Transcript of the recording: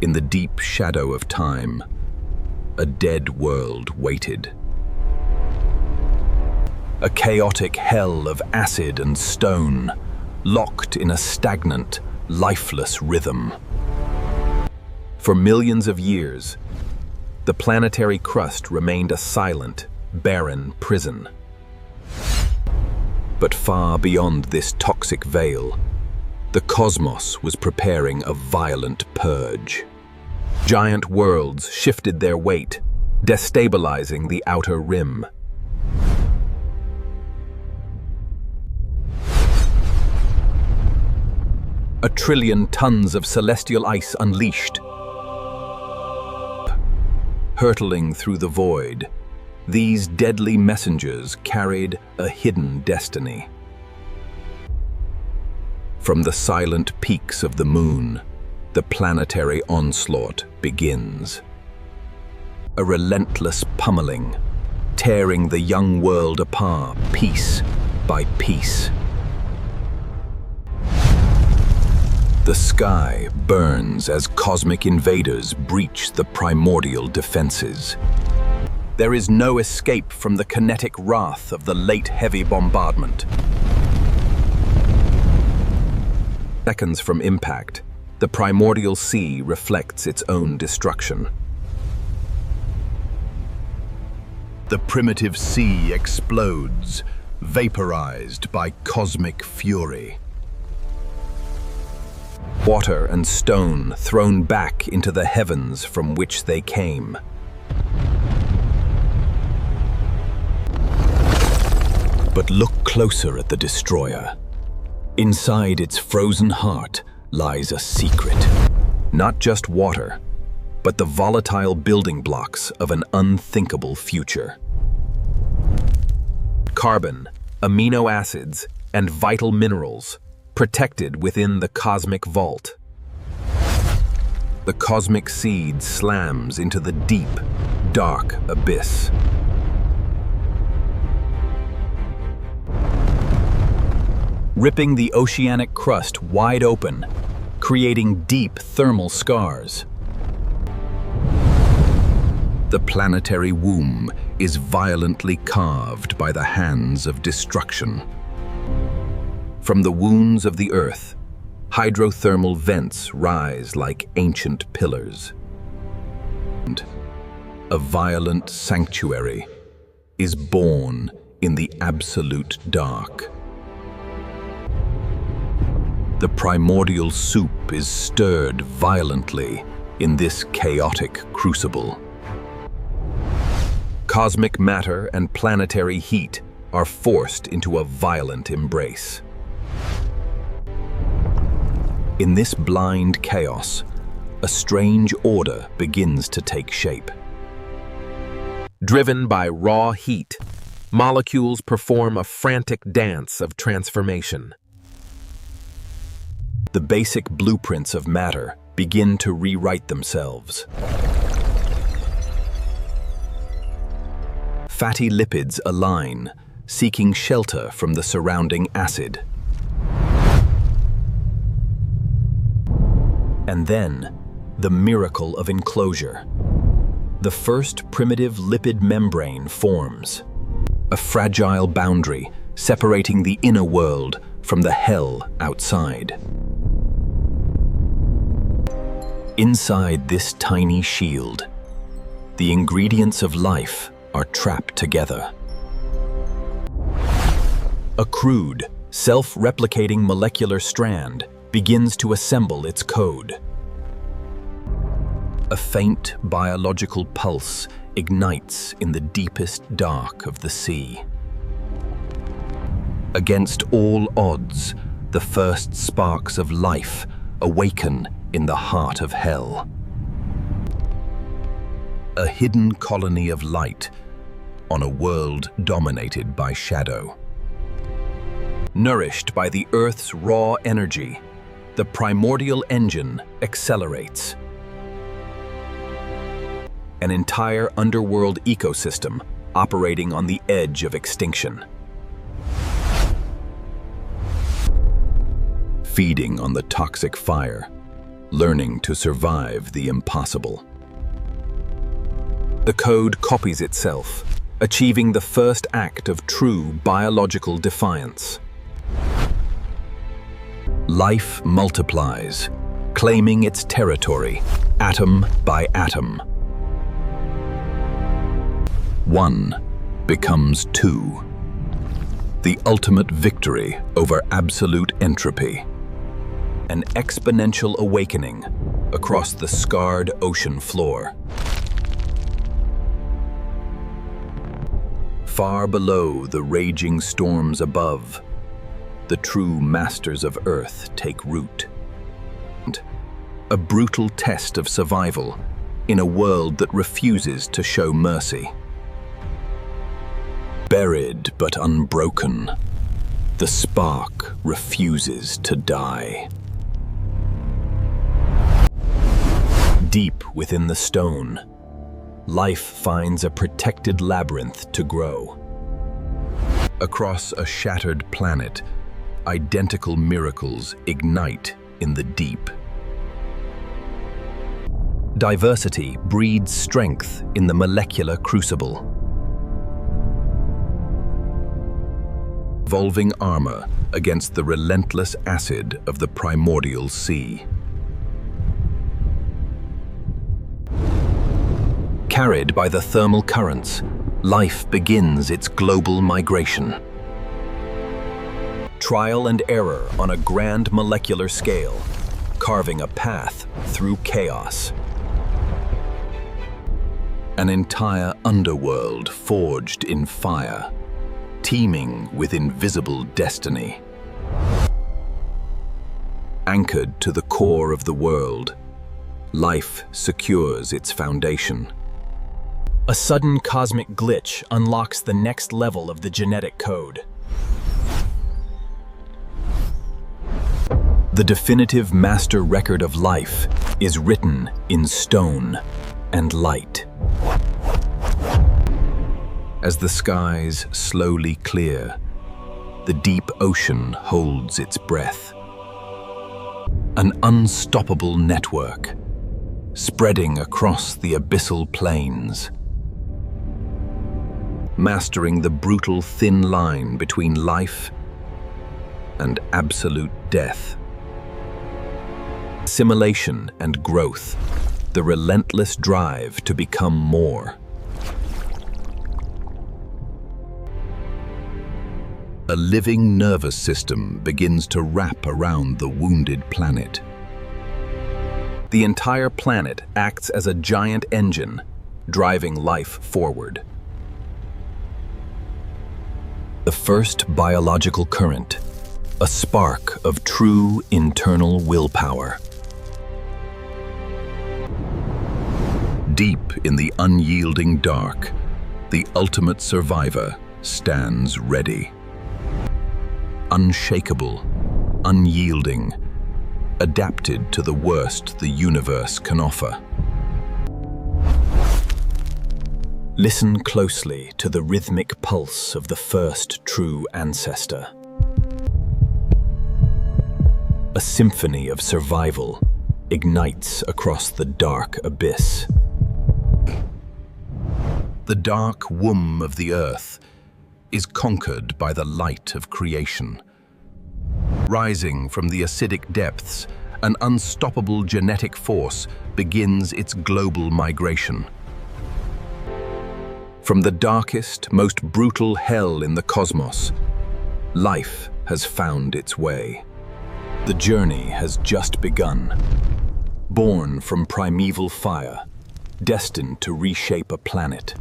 In the deep shadow of time, a dead world waited. A chaotic hell of acid and stone, locked in a stagnant, lifeless rhythm. For millions of years, the planetary crust remained a silent, barren prison. But far beyond this toxic veil, the cosmos was preparing a violent purge. Giant worlds shifted their weight, destabilizing the outer rim. A trillion tons of celestial ice unleashed. Hurtling through the void, these deadly messengers carried a hidden destiny. From the silent peaks of the moon, the planetary onslaught begins. A relentless pummeling, tearing the young world apart piece by piece. The sky burns as cosmic invaders breach the primordial defenses. There is no escape from the kinetic wrath of the Late Heavy Bombardment. Seconds from impact, the primordial sea reflects its own destruction. The primitive sea explodes, vaporized by cosmic fury. Water and stone thrown back into the heavens from which they came. But look closer at the destroyer. Inside its frozen heart lies a secret. Not just water, but the volatile building blocks of an unthinkable future. Carbon, amino acids, and vital minerals protected within the cosmic vault. The cosmic seed slams into the deep, dark abyss. Ripping the oceanic crust wide open, creating deep thermal scars. The planetary womb is violently carved by the hands of destruction. From the wounds of the Earth, hydrothermal vents rise like ancient pillars. And a violent sanctuary is born in the absolute dark. The primordial soup is stirred violently in this chaotic crucible. Cosmic matter and planetary heat are forced into a violent embrace. In this blind chaos, a strange order begins to take shape. Driven by raw heat, molecules perform a frantic dance of transformation. The basic blueprints of matter begin to rewrite themselves. Fatty lipids align, seeking shelter from the surrounding acid. And then, the miracle of enclosure. The first primitive lipid membrane forms, a fragile boundary separating the inner world from the hell outside. Inside this tiny shield, the ingredients of life are trapped together. A crude, self-replicating molecular strand begins to assemble its code. A faint biological pulse ignites in the deepest dark of the sea. Against all odds, the first sparks of life awaken in the heart of hell. A hidden colony of light on a world dominated by shadow. Nourished by the Earth's raw energy, the primordial engine accelerates. An entire underworld ecosystem operating on the edge of extinction. Feeding on the toxic fire, learning to survive the impossible. The code copies itself, achieving the first act of true biological defiance. Life multiplies, claiming its territory, atom by atom. 1 becomes 2. The ultimate victory over absolute entropy. An exponential awakening across the scarred ocean floor. Far below the raging storms above, the true masters of Earth take root. A brutal test of survival in a world that refuses to show mercy. Buried but unbroken, the spark refuses to die. Deep within the stone, life finds a protected labyrinth to grow. Across a shattered planet, identical miracles ignite in the deep. Diversity breeds strength in the molecular crucible. Evolving armor against the relentless acid of the primordial sea. Carried by the thermal currents, life begins its global migration. Trial and error on a grand molecular scale, carving a path through chaos. An entire underworld forged in fire, teeming with invisible destiny. Anchored to the core of the world, life secures its foundation. A sudden cosmic glitch unlocks the next level of the genetic code. The definitive master record of life is written in stone and light. As the skies slowly clear, the deep ocean holds its breath. An unstoppable network, spreading across the abyssal plains. Mastering the brutal thin line between life and absolute death. Assimilation and growth, the relentless drive to become more. A living nervous system begins to wrap around the wounded planet. The entire planet acts as a giant engine, driving life forward. The first biological current, a spark of true internal willpower. Deep in the unyielding dark, the ultimate survivor stands ready. Unshakable, unyielding, adapted to the worst the universe can offer. Listen closely to the rhythmic pulse of the first true ancestor. A symphony of survival ignites across the dark abyss. The dark womb of the earth is conquered by the light of creation. Rising from the acidic depths, an unstoppable genetic force begins its global migration. From the darkest, most brutal hell in the cosmos, life has found its way. The journey has just begun. Born from primeval fire, destined to reshape a planet,